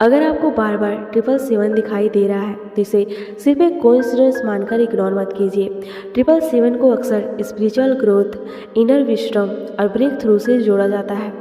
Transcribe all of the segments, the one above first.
अगर आपको बार बार 777 दिखाई दे रहा है तो इसे सिर्फ एक कोइंसिडेंस मानकर इग्नोर मत कीजिए। 777 को अक्सर स्पिरिचुअल ग्रोथ, इनर विस्डम और ब्रेक थ्रू से जोड़ा जाता है।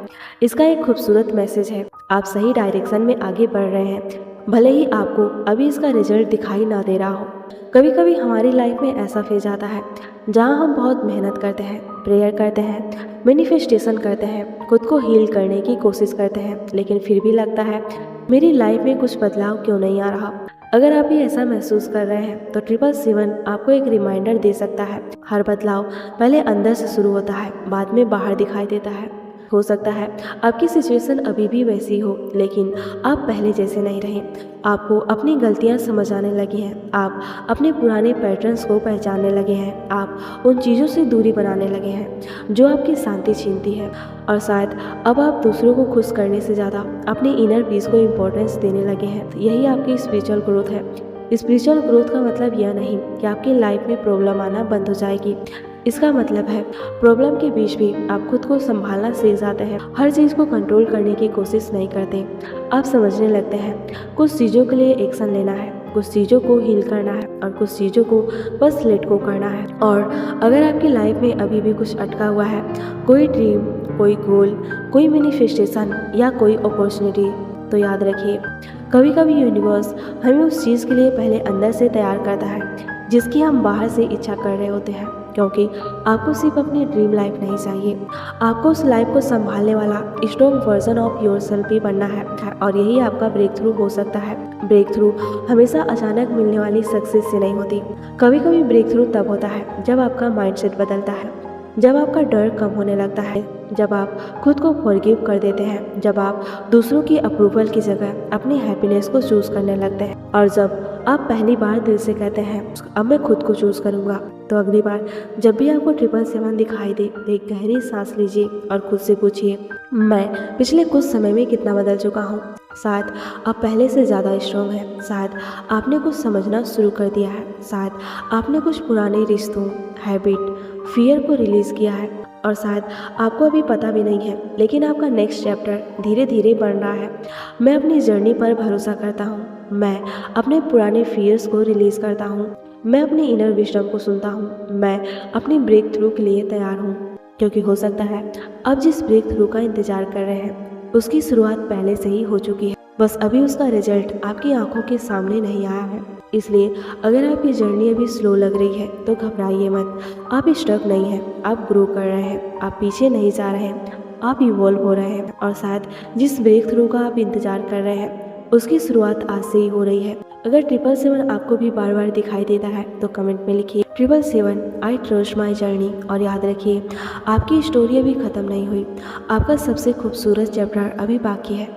इसका एक खूबसूरत मैसेज है, आप सही डायरेक्शन में आगे बढ़ रहे हैं, भले ही आपको अभी इसका रिजल्ट दिखाई ना दे रहा हो। कभी कभी हमारी लाइफ में ऐसा फेज आता है जहां हम बहुत मेहनत करते हैं, प्रेयर करते हैं, मैनिफेस्टेशन करते हैं, खुद को हील करने की कोशिश करते हैं, लेकिन फिर भी लगता है मेरी लाइफ में कुछ बदलाव क्यों नहीं आ रहा। अगर आप भी ऐसा महसूस कर रहे हैं तो 777 आपको एक रिमाइंडर दे सकता है। हर बदलाव पहले अंदर से शुरू होता है, बाद में बाहर दिखाई देता है। हो सकता है आपकी सिचुएशन अभी भी वैसी हो, लेकिन आप पहले जैसे नहीं रहे। आपको अपनी गलतियां समझ आने लगी हैं, आप अपने पुराने पैटर्न्स को पहचानने लगे हैं, आप उन चीज़ों से दूरी बनाने लगे हैं जो आपकी शांति छीनती है, और शायद अब आप दूसरों को खुश करने से ज़्यादा अपने इनर पीस को इम्पोर्टेंस देने लगे हैं। यही आपकी स्पिरिचुअल ग्रोथ है। स्पिरिचुअल ग्रोथ का मतलब यह नहीं कि आपकी लाइफ में प्रॉब्लम आना बंद हो जाएगी। इसका मतलब है प्रॉब्लम के बीच भी आप खुद को संभालना सीख जाते हैं, हर चीज़ को कंट्रोल करने की कोशिश नहीं करते। आप समझने लगते हैं कुछ चीज़ों के लिए एक्शन लेना है, कुछ चीज़ों को हील करना है और कुछ चीज़ों को बस लेट गो करना है। और अगर आपकी लाइफ में अभी भी कुछ अटका हुआ है, कोई ड्रीम, कोई गोल, कोई मैनिफेस्टेशन या कोई अपॉर्चुनिटी, तो याद रखिए कभी कभी यूनिवर्स हमें उस चीज़ के लिए पहले अंदर से तैयार करता है जिसकी हम बाहर से इच्छा कर रहे होते हैं। क्योंकि आपको सिर्फ अपनी ड्रीम लाइफ नहीं चाहिए, आपको उस लाइफ को संभालने वाला स्ट्रॉन्ग वर्जन ऑफ योरसेल्फ भी बनना है, और यही आपका ब्रेक थ्रू हो सकता है। ब्रेक थ्रू हमेशा अचानक मिलने वाली सक्सेस से नहीं होती। कभी कभी ब्रेक थ्रू तब होता है जब आपका माइंडसेट बदलता है, जब आपका डर कम होने लगता है, जब आप खुद को फॉरगिव कर देते हैं, जब आप दूसरों की अप्रूवल की जगह अपनी हैप्पीनेस को चूज करने लगते हैं, और जब आप पहली बार दिल से कहते हैं अब मैं खुद को चूज करूंगा। तो अगली बार जब भी आपको 777 दिखाई दे तो एक गहरी सांस लीजिए और खुद से पूछिए, मैं पिछले कुछ समय में कितना बदल चुका हूँ। शायद आप पहले से ज़्यादा स्ट्रॉन्ग हैं, शायद आपने कुछ समझना शुरू कर दिया है, शायद आपने कुछ पुराने रिश्तों, हैबिट, फियर को रिलीज़ किया है, और शायद आपको अभी पता भी नहीं है, लेकिन आपका नेक्स्ट चैप्टर धीरे धीरे बन रहा है। मैं अपनी जर्नी पर भरोसा करता हूँ, मैं अपने पुराने फियर्स को रिलीज़ करता हूँ, मैं अपने इनर विजडम को सुनता हूँ, मैं अपनी ब्रेक थ्रू के लिए तैयार हूँ। क्योंकि हो सकता है अब जिस ब्रेक थ्रू का इंतजार कर रहे हैं उसकी शुरुआत पहले से ही हो चुकी है, बस अभी उसका रिजल्ट आपकी आंखों के सामने नहीं आया है। इसलिए अगर आपकी जर्नी अभी स्लो लग रही है तो घबराइए मत, आप स्टक नहीं हैं, आप ग्रो कर रहे हैं, आप पीछे नहीं जा रहे हैं, आप इवॉल्व हो रहे हैं, और शायद जिस ब्रेक थ्रू का आप इंतजार कर रहे हैं उसकी शुरुआत आज से ही हो रही है। अगर 777 आपको भी बार बार दिखाई देता है तो कमेंट में लिखिए 777 आई ट्रस्ट माई जर्नी, और याद रखिए आपकी स्टोरी अभी ख़त्म नहीं हुई, आपका सबसे खूबसूरत चैप्टर अभी बाकी है।